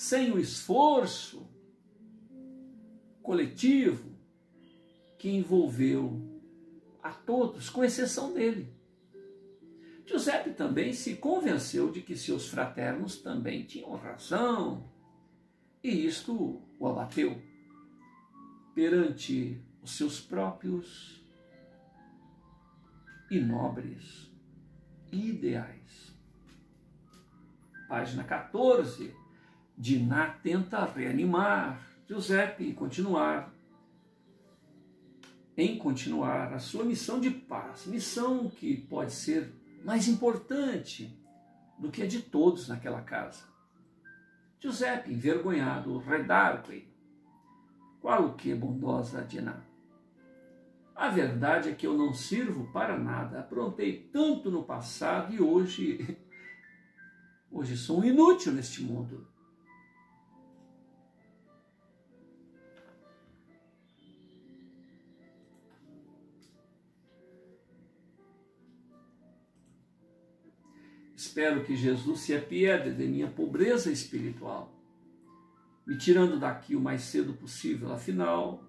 sem o esforço coletivo que envolveu a todos, com exceção dele. Giuseppe também se convenceu de que seus fraternos também tinham razão, e isto o abateu perante os seus próprios e nobres ideais. Página 14, Dinah tenta reanimar Giuseppe e continuar a sua missão de paz, missão que pode ser mais importante do que a de todos naquela casa. Giuseppe, envergonhado, redarque: qual que bondosa Dinah? A verdade é que eu não sirvo para nada, aprontei tanto no passado e hoje sou um inútil neste mundo. Espero que Jesus se apiede de minha pobreza espiritual, me tirando daqui o mais cedo possível. Afinal,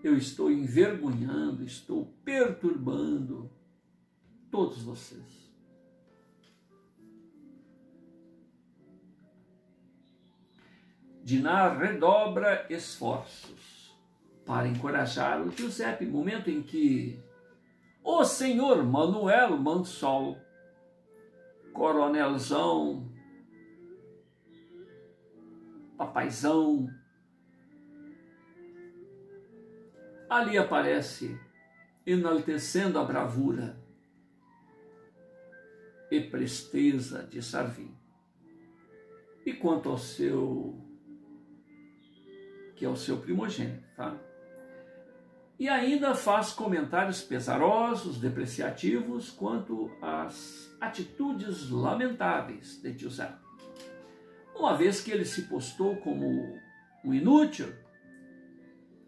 eu estou envergonhando, estou perturbando todos vocês. Dinah redobra esforços para encorajar o Giuseppe, momento em que o senhor Manuel Mansol, coronelzão, papaizão, ali aparece, enaltecendo a bravura e presteza de Sarvin. E quanto ao seu, que é o seu primogênito, tá? E ainda faz comentários pesarosos, depreciativos quanto às atitudes lamentáveis de Giuseppe. Uma vez que ele se postou como um inútil,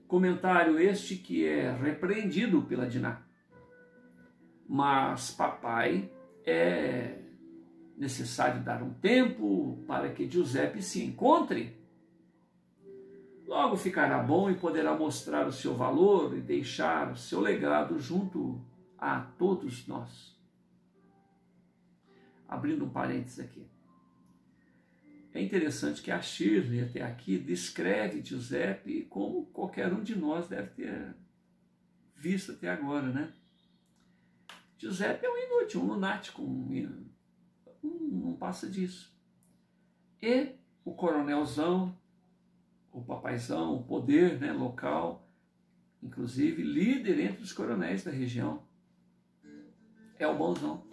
comentário este que é repreendido pela Dinah. Mas, papai, é necessário dar um tempo para que Giuseppe se encontre. Logo ficará bom e poderá mostrar o seu valor e deixar o seu legado junto a todos nós. Abrindo um parênteses aqui. É interessante que a Shirley, até aqui, descreve Giuseppe como qualquer um de nós deve ter visto até agora, né? Giuseppe é um inútil, um lunático, não passa disso. E o coronelzão, o papaizão, o poder, né, local, inclusive líder entre os coronéis da região, é o bonzão,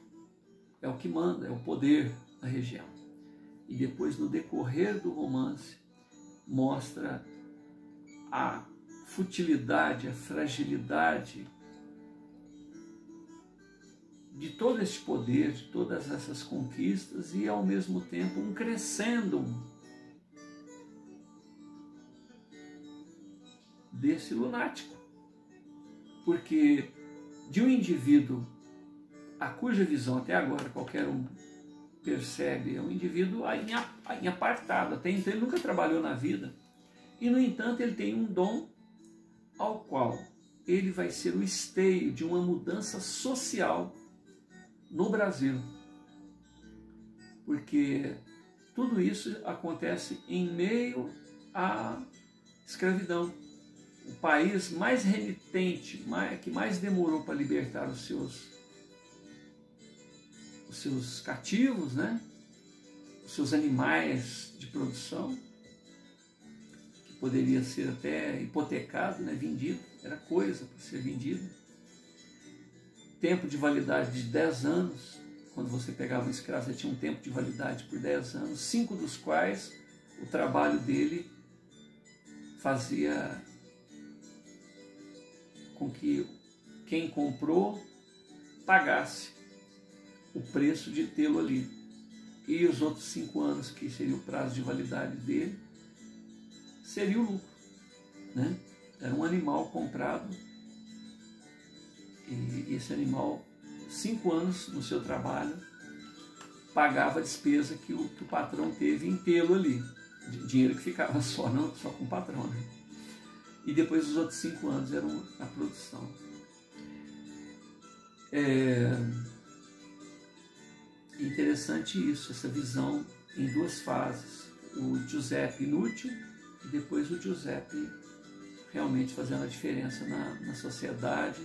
é o que manda, é o poder da região. E depois, no decorrer do romance, mostra a futilidade, a fragilidade de todo esse poder, de todas essas conquistas e, ao mesmo tempo, um crescendo desse lunático. Porque de um indivíduo a cuja visão até agora qualquer um percebe, é um indivíduo em apartado, até então ele nunca trabalhou na vida, e no entanto ele tem um dom ao qual ele vai ser o esteio de uma mudança social no Brasil, porque tudo isso acontece em meio à escravidão. O país mais renitente, que mais demorou para libertar os seus cativos, né? Os seus animais de produção, que poderia ser até hipotecado, né? Vendido, era coisa para ser vendido. Tempo de validade de 10 anos, quando você pegava um escravo, você tinha um tempo de validade por 10 anos, 5 dos quais o trabalho dele fazia com que quem comprou pagasse o preço de tê-lo ali. E os outros 5 anos, que seria o prazo de validade dele, seria o lucro, né? Era um animal comprado e esse animal, 5 anos no seu trabalho, pagava a despesa que o patrão teve em tê-lo ali. dinheiro que ficava só com o patrão, né? E depois os outros 5 anos eram a produção. Interessante isso, essa visão em 2 fases. O Giuseppe inútil e depois o Giuseppe realmente fazendo a diferença na sociedade,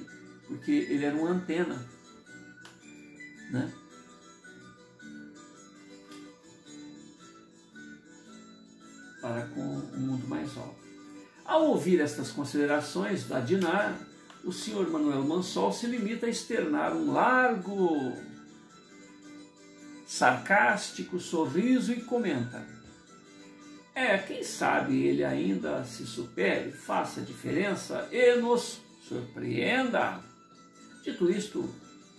porque ele era uma antena, né? Para com o mundo mais alto. Ao ouvir estas considerações da Dinar, o senhor Manuel Mansol se limita a externar um largo, sarcástico sorriso e comenta: quem sabe ele ainda se supere, faça diferença e nos surpreenda. Dito isto,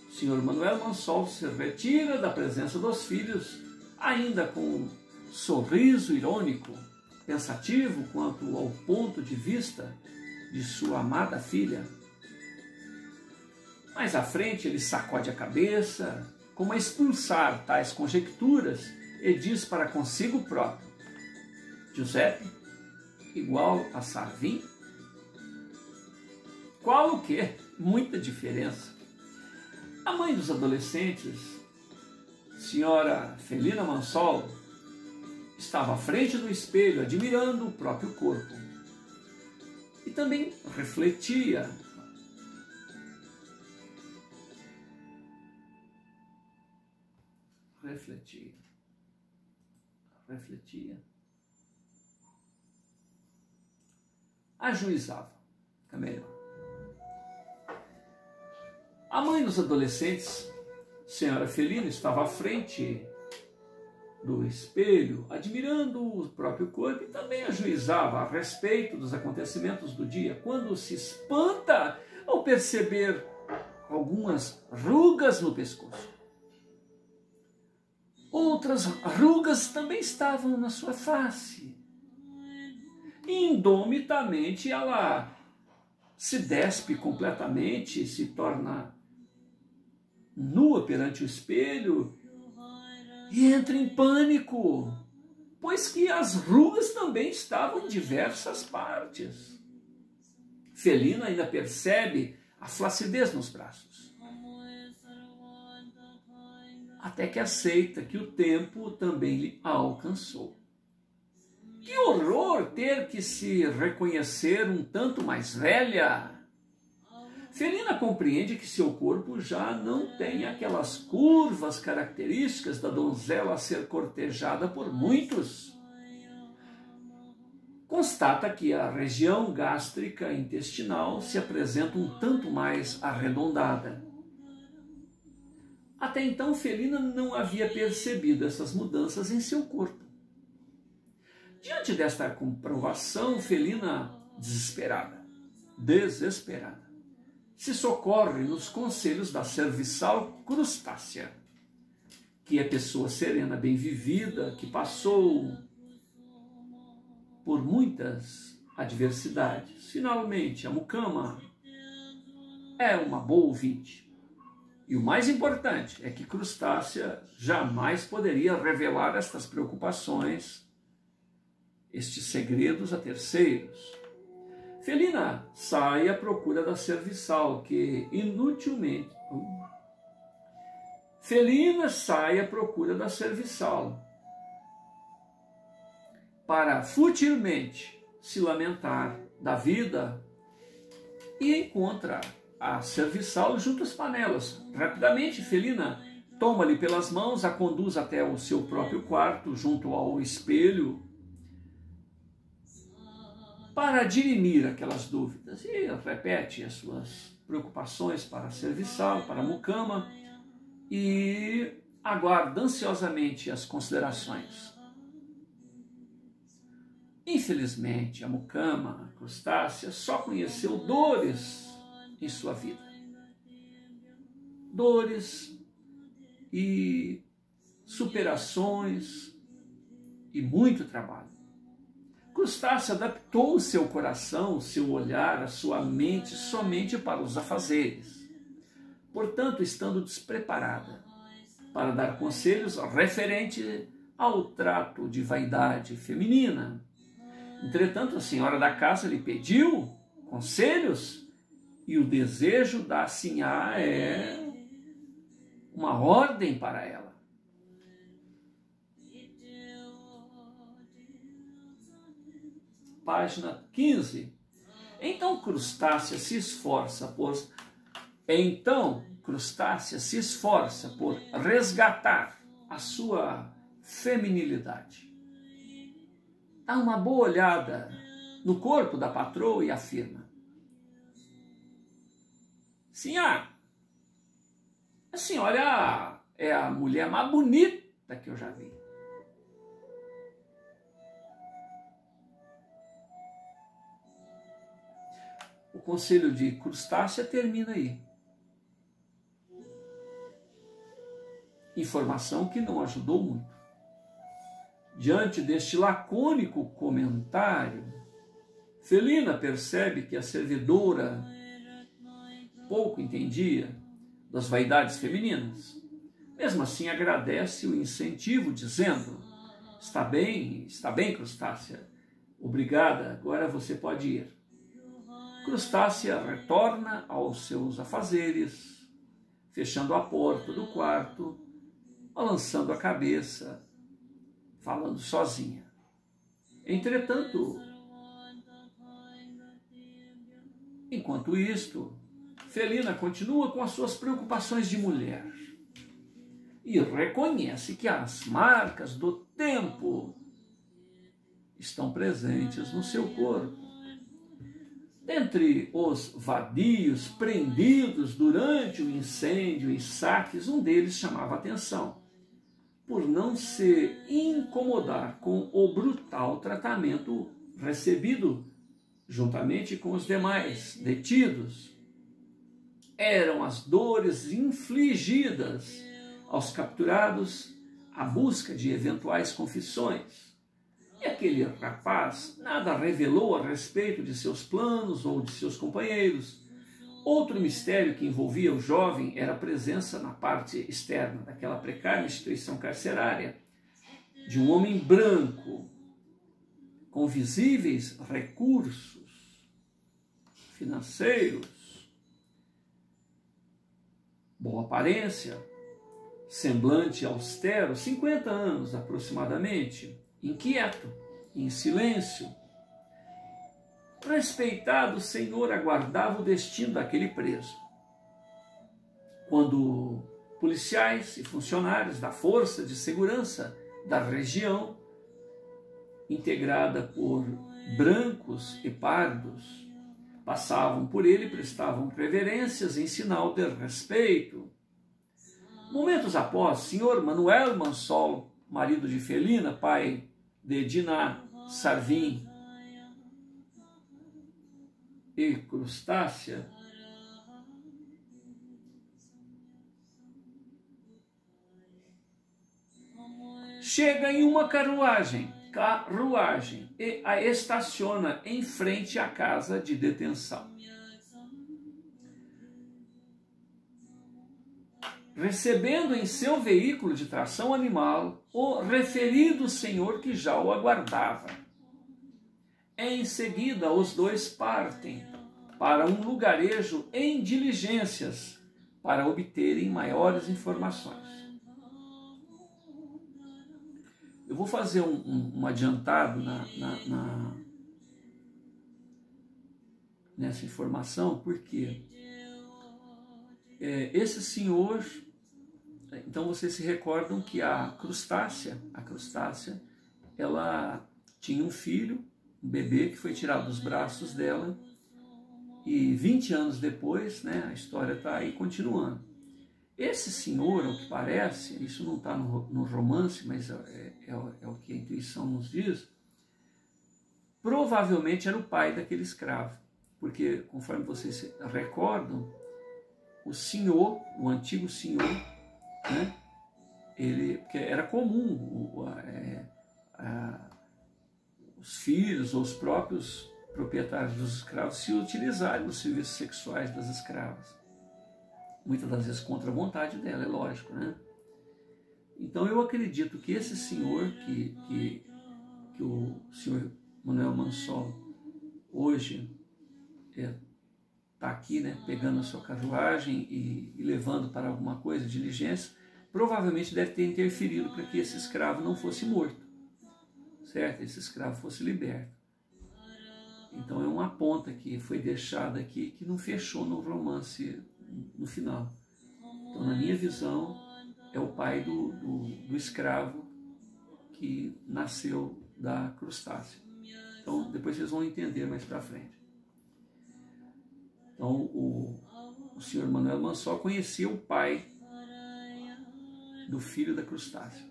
o senhor Manuel Mansol se retira da presença dos filhos, ainda com um sorriso irônico, pensativo quanto ao ponto de vista de sua amada filha. Mais à frente ele sacode a cabeça, como a expulsar tais conjecturas, e diz para consigo próprio: Giuseppe igual a Sarvin? Qual o quê? Muita diferença. A mãe dos adolescentes, senhora Felina Mansol, estava à frente do espelho, admirando o próprio corpo. E também refletia. Ajuizava. Fica melhor. A mãe dos adolescentes, senhora Felina, estava à frente do espelho, admirando o próprio corpo, e também ajuizava a respeito dos acontecimentos do dia, quando se espanta ao perceber algumas rugas no pescoço. Outras rugas também estavam na sua face. Indomitamente ela se despe completamente, se torna nua perante o espelho e entra em pânico, pois que as rugas também estavam em diversas partes. Felina ainda percebe a flacidez nos braços, até que aceita que o tempo também lhe alcançou. Que horror ter que se reconhecer um tanto mais velha! Felina compreende que seu corpo já não tem aquelas curvas características da donzela a ser cortejada por muitos. Constata que a região gástrica intestinal se apresenta um tanto mais arredondada. Até então, Felina não havia percebido essas mudanças em seu corpo. Diante desta comprovação, Felina, desesperada, se socorre nos conselhos da serviçal Crustácia, que é pessoa serena, bem vivida, que passou por muitas adversidades. Finalmente, a mucama é uma boa ouvinte. E o mais importante é que Crustácia jamais poderia revelar estas preocupações, estes segredos a terceiros. Felina sai à procura da serviçal, que inutilmente... Felina sai à procura da serviçal, para futilmente se lamentar da vida, e encontra a serviçal junto às panelas. Rapidamente, Felina toma-lhe pelas mãos, a conduz até o seu próprio quarto, junto ao espelho, para dirimir aquelas dúvidas, e repete as suas preocupações para a serviçal, para a mucama, e aguarda ansiosamente as considerações. Infelizmente, a mucama, a Crustácia, só conheceu dores em sua vida. Dores e superações e muito trabalho. Crustácia adaptou o seu coração, o seu olhar, a sua mente somente para os afazeres. Portanto, estando despreparada para dar conselhos referente ao trato de vaidade feminina. Entretanto, a senhora da casa lhe pediu conselhos e o desejo da sinhá é uma ordem para ela. Página 15. Então Crustácia se esforça por resgatar a sua feminilidade. Dá uma boa olhada no corpo da patroa e afirma: Sinhá, a senhora é a mulher mais bonita que eu já vi. O conselho de Crustácia termina aí. Informação que não ajudou muito. Diante deste lacônico comentário, Felina percebe que a servidora pouco entendia das vaidades femininas. Mesmo assim, agradece o incentivo, dizendo: está bem, Crustácia. Obrigada, agora você pode ir. Crustácia retorna aos seus afazeres, fechando a porta do quarto, balançando a cabeça, falando sozinha. Entretanto, enquanto isto, Felina continua com as suas preocupações de mulher e reconhece que as marcas do tempo estão presentes no seu corpo. Dentre os vadios prendidos durante o incêndio em Saques, um deles chamava atenção por não se incomodar com o brutal tratamento recebido juntamente com os demais detidos. Eram as dores infligidas aos capturados à busca de eventuais confissões. E aquele rapaz nada revelou a respeito de seus planos ou de seus companheiros. Outro mistério que envolvia o jovem era a presença na parte externa daquela precária instituição carcerária de um homem branco, com visíveis recursos financeiros, boa aparência, semblante austero, 50 anos aproximadamente, inquieto, em silêncio. O respeitado senhor aguardava o destino daquele preso. Quando policiais e funcionários da Força de Segurança da região, integrada por brancos e pardos, passavam por ele e prestavam reverências em sinal de respeito. Momentos após, senhor Manuel Mansol, marido de Felina, pai de Diná Sarvin e Crustácia, chega em uma carruagem e a estaciona em frente à casa de detenção. Recebendo em seu veículo de tração animal o referido senhor que já o aguardava. Em seguida, os dois partem para um lugarejo em diligências para obterem maiores informações. Eu vou fazer um adiantado nessa informação, porque esse senhor... Então vocês se recordam que a Crustácia, ela tinha um filho, um bebê que foi tirado dos braços dela, e 20 anos depois, né, a história está aí continuando. Esse senhor, ao que parece, isso não está no romance, mas é o que a intuição nos diz, provavelmente era o pai daquele escravo, porque, conforme vocês se recordam, o senhor, o antigo senhor, né, porque era comum os filhos ou os próprios proprietários dos escravos se utilizarem dos serviços sexuais das escravas. Muitas das vezes contra a vontade dela, é lógico, né? Então eu acredito que esse senhor, que o senhor Manuel Mansol hoje está aqui, né, pegando a sua carruagem e levando para alguma coisa, diligência, provavelmente deve ter interferido para que esse escravo não fosse morto, certo? Esse escravo fosse liberto. Então é uma ponta que foi deixada aqui que não fechou no romance no final. Então, na minha visão, é o pai do escravo que nasceu da crustácea. Então, depois vocês vão entender mais para frente. Então, o senhor Manuel Mansol conhecia o pai do filho da crustácea.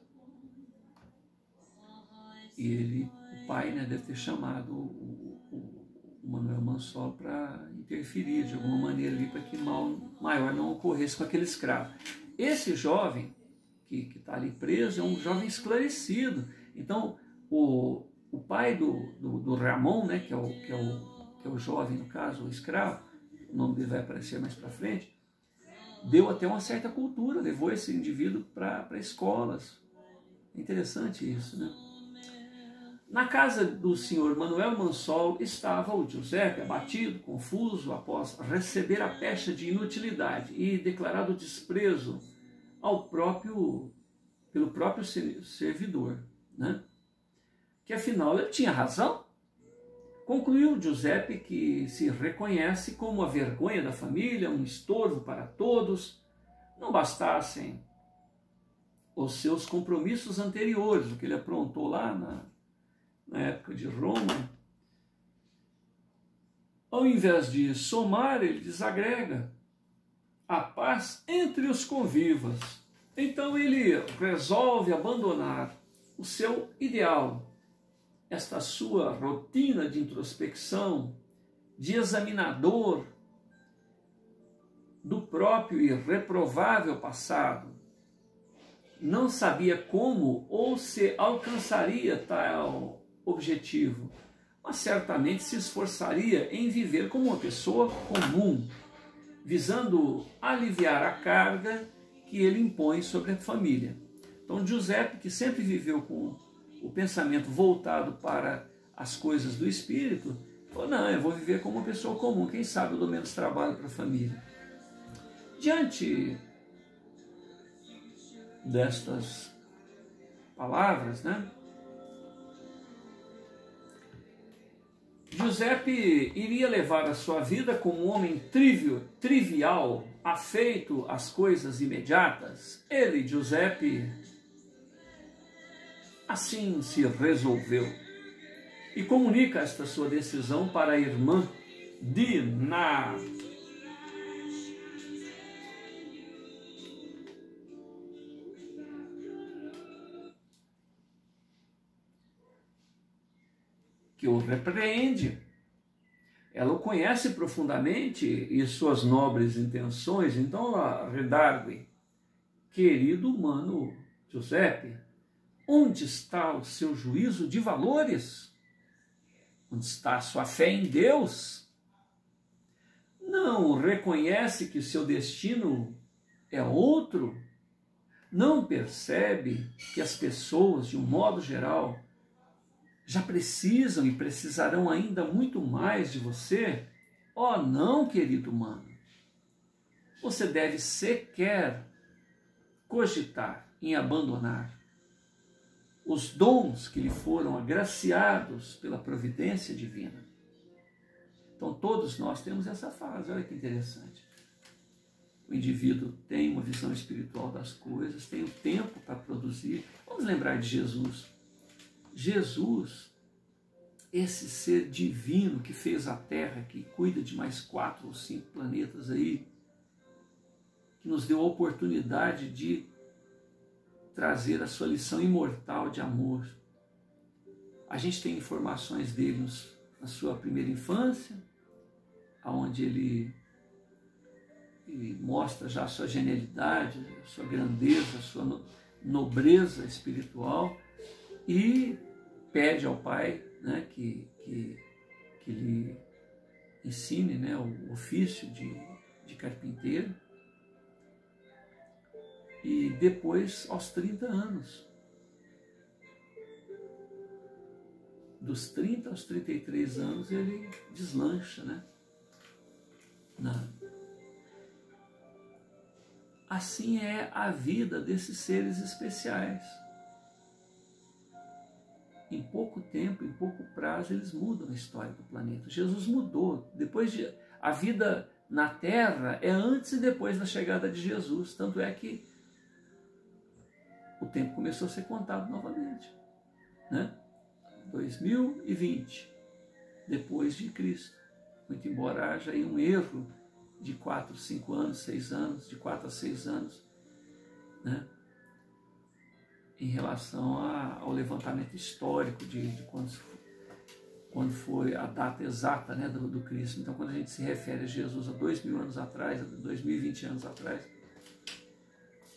E ele, o pai, né, deve ter chamado o Manuel Mansol para interferir de alguma maneira ali para que mal maior não ocorresse com aquele escravo. Esse jovem que está ali preso é um jovem esclarecido. Então, o pai do Ramon, né, que é o jovem, no caso, o escravo, o nome dele vai aparecer mais para frente, deu até uma certa cultura, levou esse indivíduo para escolas. É interessante isso, né? Na casa do senhor Manuel Mansol estava o Giuseppe, abatido, confuso, após receber a pecha de inutilidade e declarado desprezo pelo próprio servidor, né? Que afinal ele tinha razão. Concluiu Giuseppe que se reconhece como a vergonha da família, um estorvo para todos, não bastassem os seus compromissos anteriores, o que ele aprontou lá na época de Roma. Ao invés de somar, ele desagrega a paz entre os convivas. Então ele resolve abandonar o seu ideal, esta sua rotina de introspecção, de examinador do próprio e reprovável passado. Não sabia como ou se alcançaria tal objetivo, mas certamente se esforçaria em viver como uma pessoa comum, visando aliviar a carga que ele impõe sobre a família. Então Giuseppe, que sempre viveu com o pensamento voltado para as coisas do espírito, falou, não, eu vou viver como uma pessoa comum, quem sabe eu dou menos trabalho para a família. Diante destas palavras, né, Giuseppe iria levar a sua vida como um homem trivial, afeito às coisas imediatas. Ele, Giuseppe, assim se resolveu e comunica esta sua decisão para a irmã Dina. Que o repreende. Ela o conhece profundamente e suas nobres intenções, então ela redargue: querido mano Giuseppe, onde está o seu juízo de valores? Onde está a sua fé em Deus? Não reconhece que seu destino é outro? Não percebe que as pessoas, de um modo geral, já precisam e precisarão ainda muito mais de você? Oh, não, querido mano. Você deve sequer cogitar em abandonar os dons que lhe foram agraciados pela providência divina. Então todos nós temos essa fase, olha que interessante. O indivíduo tem uma visão espiritual das coisas, tem o tempo para produzir. Vamos lembrar de Jesus. Jesus, esse ser divino que fez a Terra, que cuida de mais 4 ou 5 planetas aí, que nos deu a oportunidade de trazer a sua lição imortal de amor. A gente tem informações dele na sua primeira infância, onde ele mostra já a sua genialidade, a sua grandeza, a sua nobreza espiritual, e pede ao Pai, né, que lhe ensine, né, o ofício de carpinteiro. E depois, aos 30 anos, dos 30 aos 33 anos, ele deslancha, né? Assim é a vida desses seres especiais. Em pouco tempo, em pouco prazo, eles mudam a história do planeta. Jesus mudou. A vida na Terra é antes e depois da chegada de Jesus. Tanto é que o tempo começou a ser contado novamente, né? 2020, depois de Cristo. Muito embora haja aí um erro de 4, 5 anos, 6 anos, de 4 a 6 anos, né? Em relação ao levantamento histórico de quando foi a data exata, né, do Cristo. Então, quando a gente se refere a Jesus há 2000 anos atrás, a 2020 anos atrás,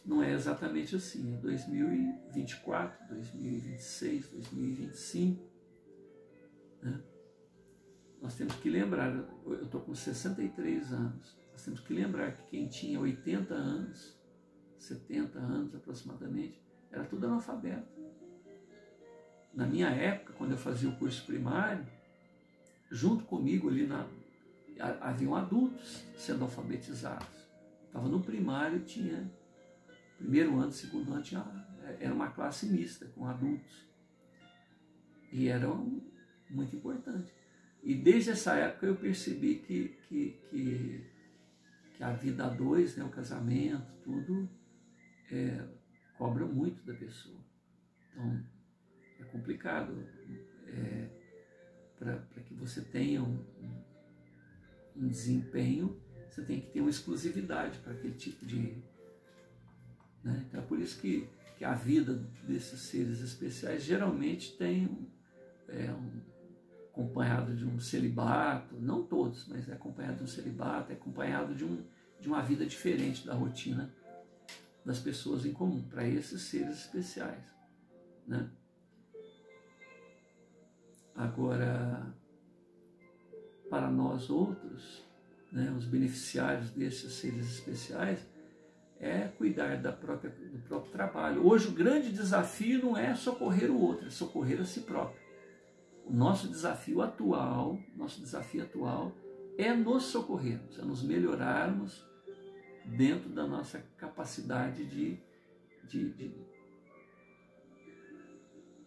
não é exatamente assim, é 2024, 2026, 2025. Né? Nós temos que lembrar, eu estou com 63 anos, nós temos que lembrar que quem tinha 80 anos, 70 anos aproximadamente, era tudo analfabeto. Na minha época, quando eu fazia o curso primário, junto comigo ali haviam adultos sendo alfabetizados. Estava no primário, tinha primeiro ano, segundo ano, era uma classe mista com adultos. E era muito importante. E desde essa época eu percebi que a vida a dois, né, o casamento, tudo, cobra muito da pessoa. Então, é complicado. Para que você tenha um desempenho, você tem que ter uma exclusividade para aquele tipo de... Né? Então, é por isso que a vida desses seres especiais geralmente tem acompanhado de um celibato, não todos, mas é acompanhado de um celibato, é acompanhado de uma vida diferente da rotina das pessoas em comum, para esses seres especiais, né? Agora, para nós outros, né, os beneficiários desses seres especiais, é cuidar do próprio trabalho. Hoje o grande desafio não é socorrer o outro, é socorrer a si próprio. O nosso desafio atual é nos socorrermos, é nos melhorarmos dentro da nossa capacidade de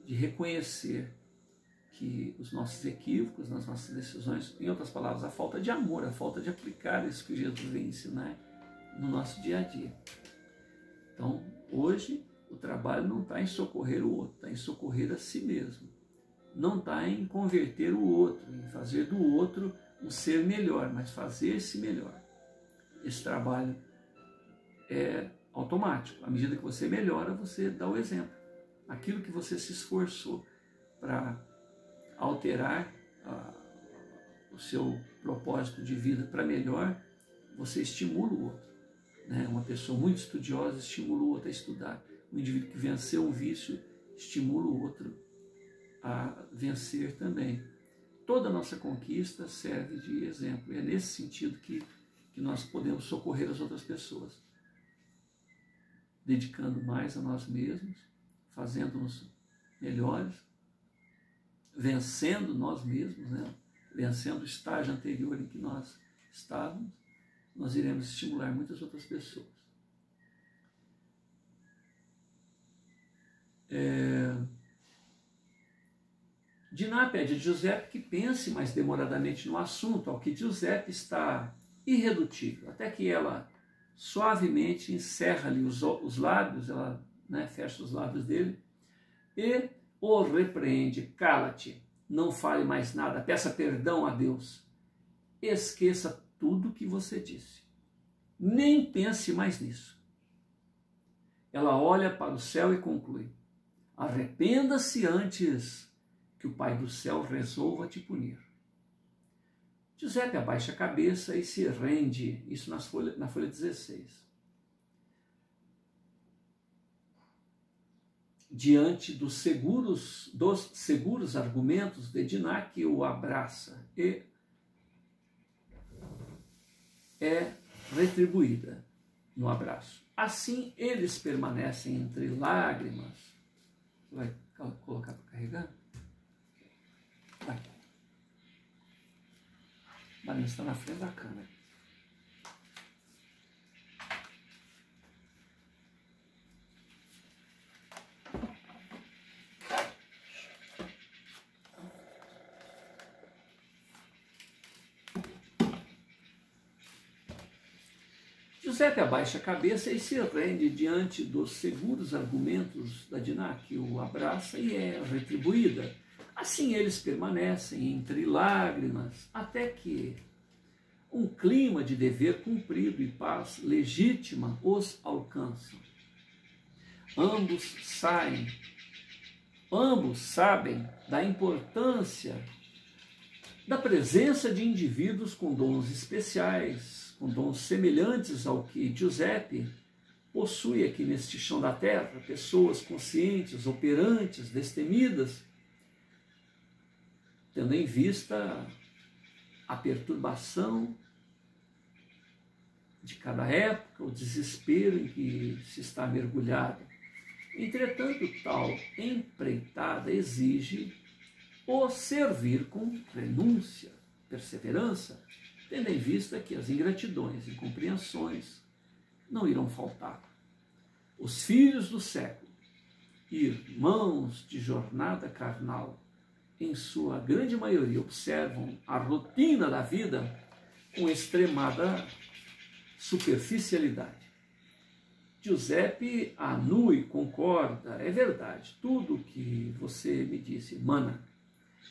reconhecer que os nossos equívocos, nas nossas decisões, em outras palavras, a falta de amor, a falta de aplicar isso que Jesus vem ensinar no nosso dia a dia. Então, hoje, o trabalho não está em socorrer o outro, está em socorrer a si mesmo. Não está em converter o outro, em fazer do outro um ser melhor, mas fazer-se melhor. Esse trabalho é automático. À medida que você melhora, você dá o exemplo. Aquilo que você se esforçou para alterar o seu propósito de vida para melhor, você estimula o outro. Né? Uma pessoa muito estudiosa estimula o outro a estudar. Um indivíduo que venceu um vício estimula o outro a vencer também. Toda a nossa conquista serve de exemplo. E é nesse sentido que nós podemos socorrer as outras pessoas. Dedicando mais a nós mesmos, fazendo-nos melhores, vencendo nós mesmos, né? Vencendo o estágio anterior em que nós estávamos, nós iremos estimular muitas outras pessoas. Diná pede a Giuseppe que pense mais demoradamente no assunto, ao que Giuseppe está irredutível, até que ela suavemente encerra-lhe os lábios, ela, né, fecha os lábios dele, e o repreende: cala-te, não fale mais nada, peça perdão a Deus, esqueça tudo o que você disse, nem pense mais nisso. Ela olha para o céu e conclui: arrependa-se antes que o Pai do céu resolva te punir. Giuseppe abaixa a cabeça e se rende, isso na folha 16. Diante dos seguros argumentos de Diná, que o abraça e é retribuída no abraço. Assim eles permanecem entre lágrimas. Você vai colocar para carregar? Vai. Marina está na frente da câmera. Giuseppe abaixa a cabeça e se rende diante dos seguros argumentos da Dinah, que o abraça e é retribuída. Assim eles permanecem entre lágrimas, até que um clima de dever cumprido e paz legítima os alcançam. Ambos sabem da importância da presença de indivíduos com dons especiais, com dons semelhantes ao que Giuseppe possui aqui neste chão da terra, pessoas conscientes, operantes, destemidas, tendo em vista a perturbação de cada época, o desespero em que se está mergulhado. Entretanto, tal empreitada exige o servir com renúncia, perseverança, tendo em vista que as ingratidões e incompreensões não irão faltar. Os filhos do século, irmãos de jornada carnal, em sua grande maioria observam a rotina da vida com extremada superficialidade. Giuseppe anua e concorda, é verdade, tudo o que você me disse, mana.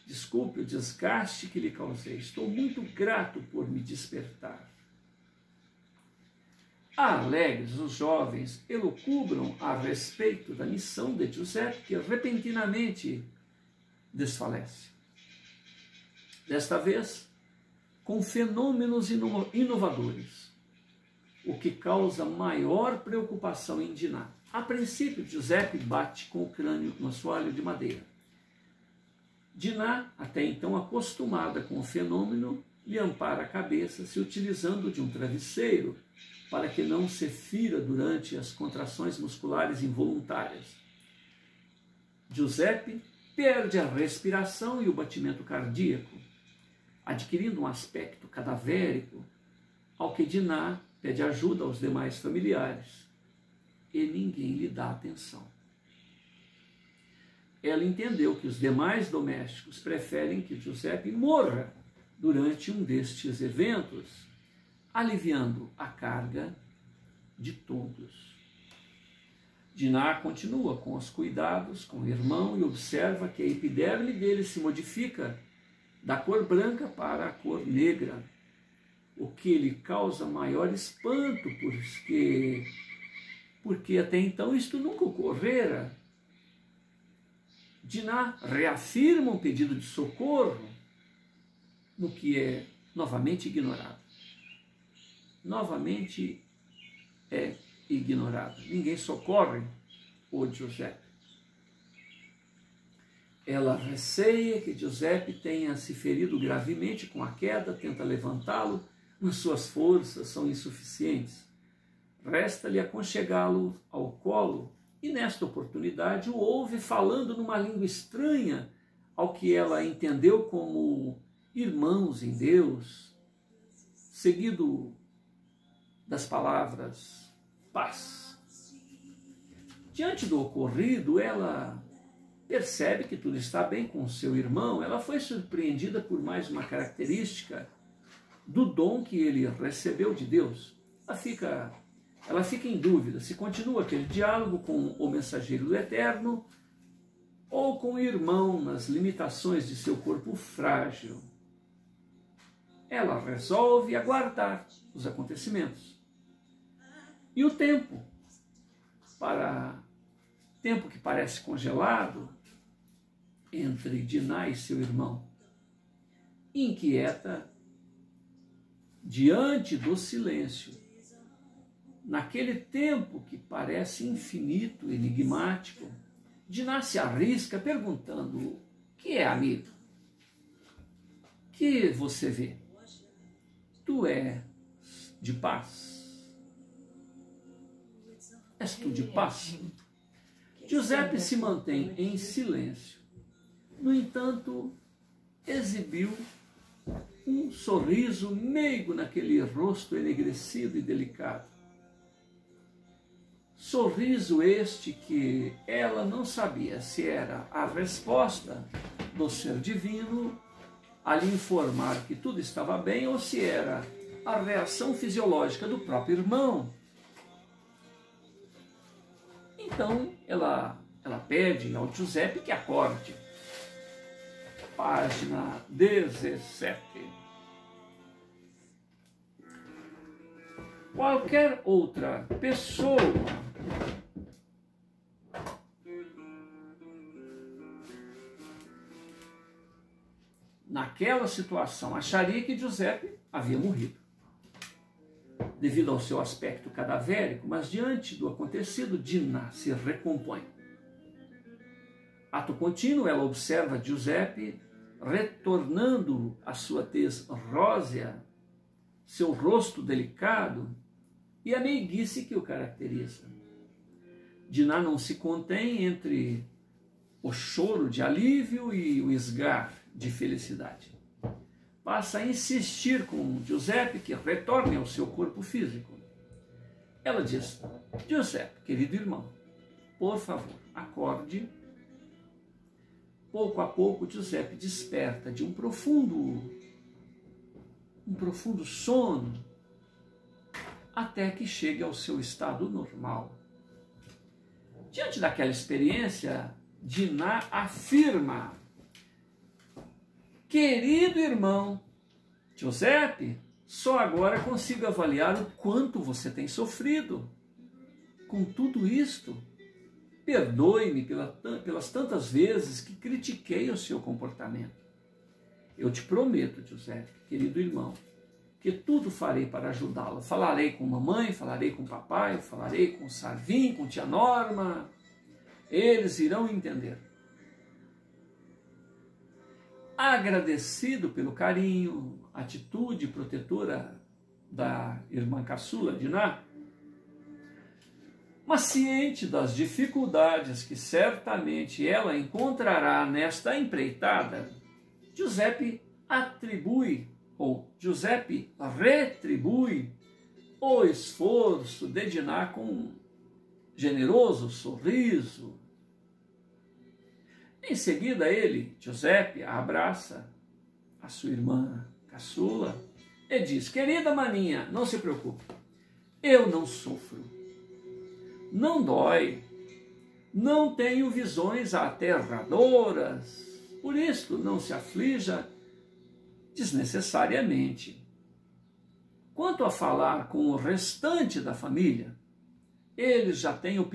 Desculpe o desgaste que lhe causei, estou muito grato por me despertar. Alegres, os jovens elucubram a respeito da missão de Giuseppe, que repentinamente desfalece. Desta vez, com fenômenos inovadores, o que causa maior preocupação em Dinah. A princípio, Giuseppe bate com o crânio no assoalho de madeira. Dinah, até então acostumada com o fenômeno, lhe ampara a cabeça, se utilizando de um travesseiro para que não se fira durante as contrações musculares involuntárias. Giuseppe perde a respiração e o batimento cardíaco, adquirindo um aspecto cadavérico, ao que Dinah pede ajuda aos demais familiares e ninguém lhe dá atenção. Ela entendeu que os demais domésticos preferem que Giuseppe morra durante um destes eventos, aliviando a carga de todos. Dinah continua com os cuidados com o irmão e observa que a epiderme dele se modifica da cor branca para a cor negra, o que lhe causa maior espanto, porque até então isto nunca ocorrera. Dinah reafirma um pedido de socorro, no que é novamente ignorado. Novamente é ignorado. Ninguém socorre o Giuseppe. Ela receia que Giuseppe tenha se ferido gravemente com a queda, tenta levantá-lo, mas suas forças são insuficientes. Resta-lhe aconchegá-lo ao colo e, nesta oportunidade, o ouve falando numa língua estranha ao que ela entendeu como irmãos em Deus, seguido das palavras paz. Diante do ocorrido, ela percebe que tudo está bem com seu irmão. Ela foi surpreendida por mais uma característica do dom que ele recebeu de Deus. Ela fica em dúvida se continua aquele diálogo com o mensageiro do Eterno ou com o irmão nas limitações de seu corpo frágil. Ela resolve aguardar os acontecimentos. E o tempo que parece congelado entre Dinah e seu irmão, inquieta diante do silêncio, naquele tempo que parece infinito, enigmático, Dinah se arrisca perguntando: o que é, amigo? Que você vê? Tu és de paz? és tu de paz? Giuseppe se mantém em silêncio. No entanto, exibiu um sorriso meigo naquele rosto enegrecido e delicado. Sorriso este que ela não sabia se era a resposta do ser divino a lhe informar que tudo estava bem ou se era a reação fisiológica do próprio irmão. Então ela pede ao Giuseppe que acorde. Página 17. Qualquer outra pessoa naquela situação acharia que Giuseppe havia morrido, devido ao seu aspecto cadavérico, mas diante do acontecido, Dinah se recompõe. Ato contínuo, ela observa Giuseppe retornando a sua tez rósea, seu rosto delicado e a meiguice que o caracteriza. Dinah não se contém entre o choro de alívio e o esgar de felicidade. Passa a insistir com Giuseppe que retorne ao seu corpo físico. Ela diz: Giuseppe, querido irmão, por favor, acorde. Pouco a pouco, Giuseppe desperta de um profundo sono, até que chegue ao seu estado normal. Diante daquela experiência, Dinah afirma: querido irmão, Giuseppe, só agora consigo avaliar o quanto você tem sofrido. Com tudo isto, perdoe-me pelas tantas vezes que critiquei o seu comportamento. Eu te prometo, Giuseppe, querido irmão, que tudo farei para ajudá-lo. Falarei com mamãe, falarei com papai, falarei com Sarvin, com tia Norma. Eles irão entender. Agradecido pelo carinho, atitude protetora da irmã caçula, Dinah, mas ciente das dificuldades que certamente ela encontrará nesta empreitada, Giuseppe retribui o esforço de Dinah com um generoso sorriso. Em seguida ele, Giuseppe, abraça a sua irmã caçula e diz: querida maninha, não se preocupe, eu não sofro. Não dói, não tenho visões aterradoras, por isso não se aflija desnecessariamente. Quanto a falar com o restante da família, eles já têm opinião